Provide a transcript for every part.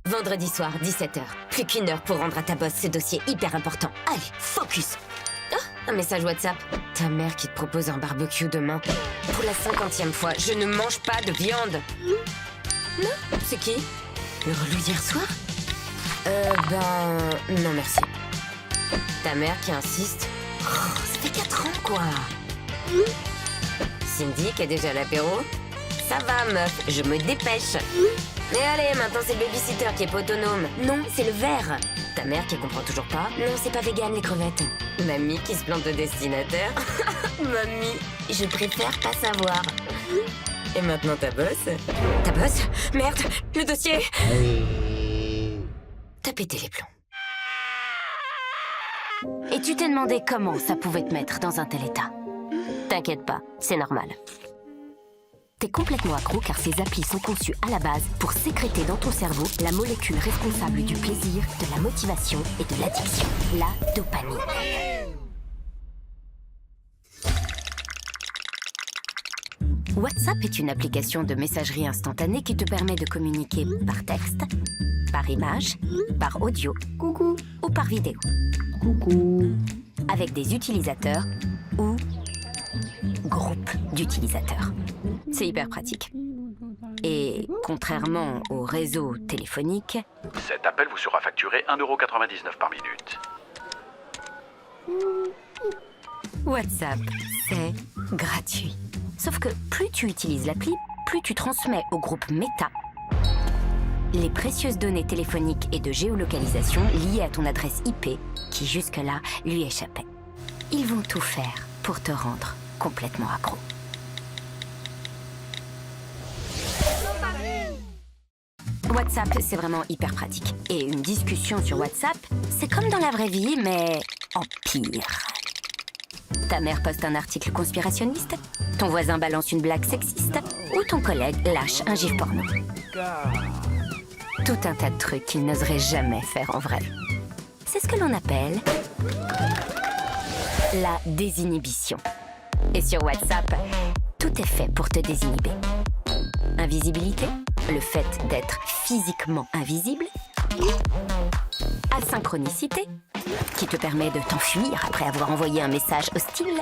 Vendredi soir, 17h. Plus qu'1 heure pour rendre à ta boss ce dossier hyper important. Allez, focus. Oh, un message WhatsApp. Ta mère qui te propose un barbecue demain. Pour la 50e fois, je ne mange pas de viande. Non, c'est qui? Le relou d'hier soir? Non merci. Ta mère qui insiste. Oh, ça fait 4 ans, quoi. Cindy qui est déjà à l'apéro. Ça va, meuf, je me dépêche. Mais allez, maintenant c'est le babysitter qui est pas autonome. Non, c'est le verre. Ta mère qui comprend toujours pas. Non, c'est pas vegan les crevettes. Mamie qui se plante de destinataire. Mamie, je préfère pas savoir. Et maintenant ta boss? Ta boss? Merde, le dossier. T'as pété les plombs. Et tu t'es demandé comment ça pouvait te mettre dans un tel état. T'inquiète pas, c'est normal. T'es complètement accro car ces applis sont conçues à la base pour sécréter dans ton cerveau la molécule responsable du plaisir, de la motivation et de l'addiction, la dopamine. WhatsApp est une application de messagerie instantanée qui te permet de communiquer par texte, par image, par audio, coucou, ou par vidéo. Coucou. Avec des utilisateurs ou groupes d'utilisateurs. C'est hyper pratique. Et contrairement au réseau téléphonique... Cet appel vous sera facturé 1,99 € par minute. WhatsApp, c'est gratuit. Sauf que plus tu utilises l'appli, plus tu transmets au groupe Meta les précieuses données téléphoniques et de géolocalisation liées à ton adresse IP qui jusque-là lui échappait. Ils vont tout faire pour te rendre complètement accro. WhatsApp, c'est vraiment hyper pratique. Et une discussion sur WhatsApp, c'est comme dans la vraie vie, mais en pire. Ta mère poste un article conspirationniste, ton voisin balance une blague sexiste, ou ton collègue lâche un gif porno. Tout un tas de trucs qu'il n'oserait jamais faire en vrai. C'est ce que l'on appelle la désinhibition. Et sur WhatsApp, tout est fait pour te désinhiber. Invisibilité, le fait d'être physiquement invisible. Asynchronicité, qui te permet de t'enfuir après avoir envoyé un message hostile.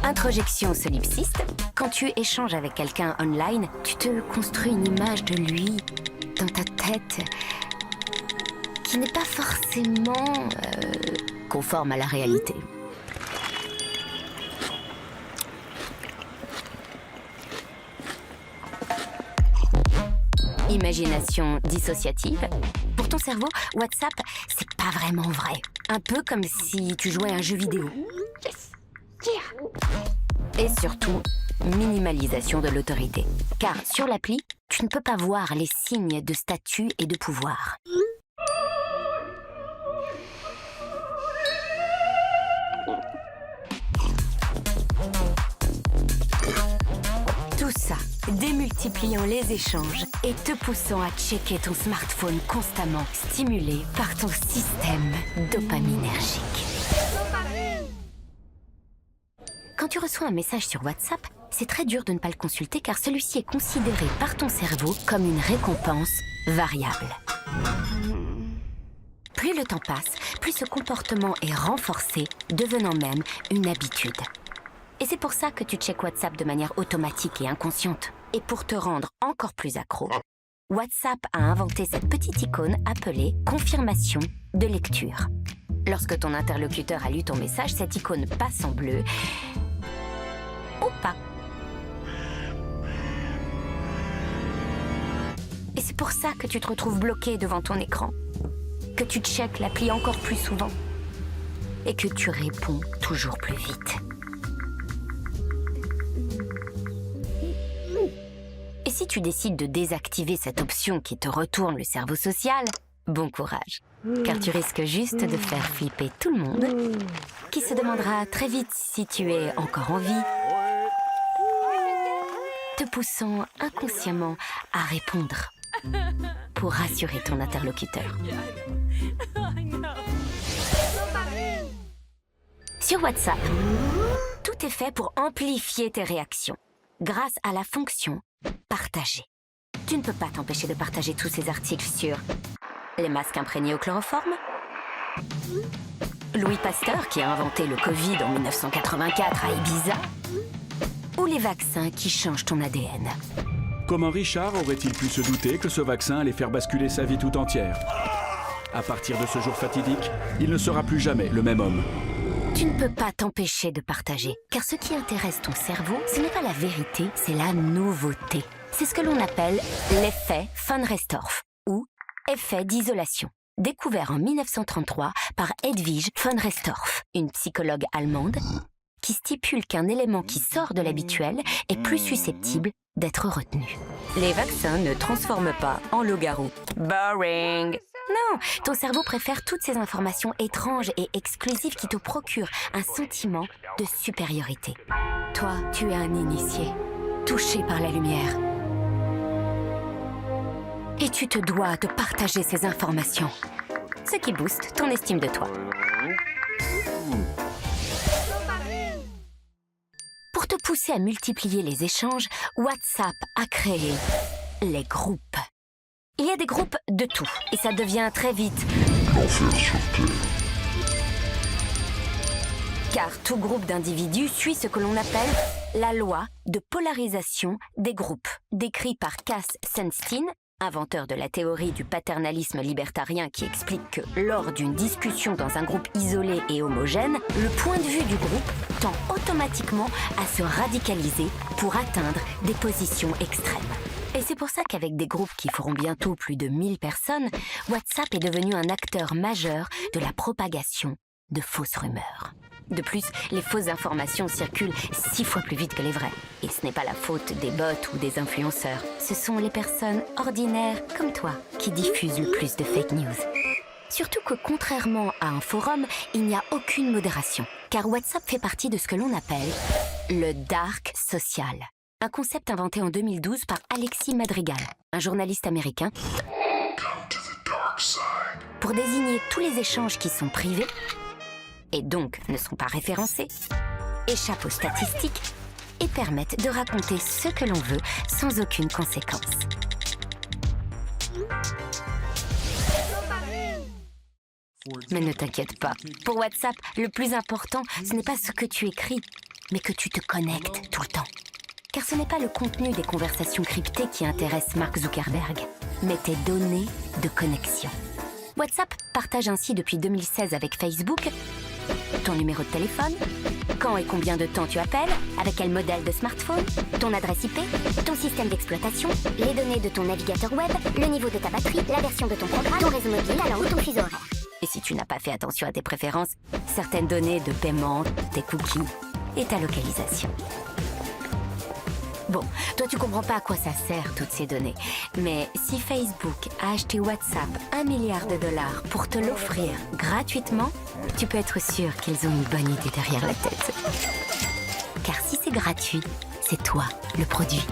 Introjection solipsiste, quand tu échanges avec quelqu'un online, tu te construis une image de lui dans ta tête qui n'est pas forcément conforme à la réalité. Imagination dissociative. Pour ton cerveau, WhatsApp, c'est pas vraiment vrai. Un peu comme si tu jouais à un jeu vidéo. Et surtout, minimalisation de l'autorité. Car sur l'appli, tu ne peux pas voir les signes de statut et de pouvoir. Tout ça, démultipliant les échanges et te poussant à checker ton smartphone constamment, stimulé par ton système dopaminergique. Quand tu reçois un message sur WhatsApp, c'est très dur de ne pas le consulter car celui-ci est considéré par ton cerveau comme une récompense variable. Plus le temps passe, plus ce comportement est renforcé, devenant même une habitude. Et c'est pour ça que tu checkes WhatsApp de manière automatique et inconsciente. Et pour te rendre encore plus accro, WhatsApp a inventé cette petite icône appelée « confirmation de lecture ». Lorsque ton interlocuteur a lu ton message, cette icône passe en bleu ou pas. Et c'est pour ça que tu te retrouves bloqué devant ton écran, que tu checkes l'appli encore plus souvent et que tu réponds toujours plus vite. Et si tu décides de désactiver cette option qui te retourne le cerveau social, bon courage, car tu risques juste de faire flipper tout le monde, qui se demandera très vite si tu es encore en vie, te poussant inconsciemment à répondre pour rassurer ton interlocuteur. Sur WhatsApp, tout est fait pour amplifier tes réactions grâce à la fonction « Partager ». Tu ne peux pas t'empêcher de partager tous ces articles sur les masques imprégnés au chloroforme, Louis Pasteur qui a inventé le Covid en 1984 à Ibiza, ou les vaccins qui changent ton ADN. Comment Richard aurait-il pu se douter que ce vaccin allait faire basculer sa vie tout entière? À partir de ce jour fatidique, il ne sera plus jamais le même homme. Tu ne peux pas t'empêcher de partager, car ce qui intéresse ton cerveau, ce n'est pas la vérité, c'est la nouveauté. C'est ce que l'on appelle l'effet von Restorff, ou effet d'isolation. Découvert en 1933 par Hedwig von Restorff, une psychologue allemande, qui stipule qu'un élément qui sort de l'habituel est plus susceptible d'être retenu. Les vaccins ne transforment pas en loup-garou. Boring! Non, ton cerveau préfère toutes ces informations étranges et exclusives qui te procurent un sentiment de supériorité. Toi, tu es un initié, touché par la lumière. Et tu te dois de partager ces informations, ce qui booste ton estime de toi. Pour te pousser à multiplier les échanges, WhatsApp a créé les groupes. Il y a des groupes de tout, et ça devient très vite l'enfer sur Terre. Car tout groupe d'individus suit ce que l'on appelle la loi de polarisation des groupes, décrit par Cass Sunstein, inventeur de la théorie du paternalisme libertarien qui explique que lors d'une discussion dans un groupe isolé et homogène, le point de vue du groupe tend automatiquement à se radicaliser pour atteindre des positions extrêmes. Et c'est pour ça qu'avec des groupes qui feront bientôt plus de 1000 personnes, WhatsApp est devenu un acteur majeur de la propagation de fausses rumeurs. De plus, les fausses informations circulent 6 fois plus vite que les vraies. Et ce n'est pas la faute des bots ou des influenceurs. Ce sont les personnes ordinaires comme toi qui diffusent le plus de fake news. Surtout que contrairement à un forum, il n'y a aucune modération. Car WhatsApp fait partie de ce que l'on appelle le dark social. Un concept inventé en 2012 par Alexis Madrigal, un journaliste américain, pour désigner tous les échanges qui sont privés et donc ne sont pas référencés, échappent aux statistiques et permettent de raconter ce que l'on veut sans aucune conséquence. Mais ne t'inquiète pas, pour WhatsApp, le plus important, ce n'est pas ce que tu écris, mais que tu te connectes tout le temps. Car ce n'est pas le contenu des conversations cryptées qui intéresse Mark Zuckerberg, mais tes données de connexion. WhatsApp partage ainsi depuis 2016 avec Facebook ton numéro de téléphone, quand et combien de temps tu appelles, avec quel modèle de smartphone, ton adresse IP, ton système d'exploitation, les données de ton navigateur web, le niveau de ta batterie, la version de ton programme, ton réseau mobile, ta langue, ton fuseau horaire. Et si tu n'as pas fait attention à tes préférences, certaines données de paiement, tes cookies et ta localisation. Bon, toi tu comprends pas à quoi ça sert toutes ces données, mais si Facebook a acheté WhatsApp 1 milliard de dollars pour te l'offrir gratuitement, tu peux être sûr qu'ils ont une bonne idée derrière la tête. Car si c'est gratuit, c'est toi le produit.